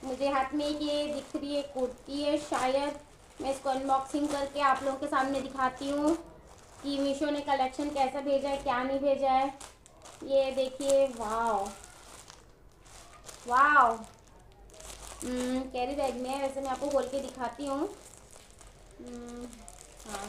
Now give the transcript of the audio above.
मुझे हाथ में ये दिख रही है कुर्ती है शायद। मैं इसको अनबॉक्सिंग करके आप लोगों के सामने दिखाती हूँ कि मीशो ने कलेक्शन कैसा भेजा है, क्या नहीं भेजा है। ये देखिए, वाव वाव। कैरी बैग में है, वैसे मैं आपको खोल के दिखाती हूँ। हाँ,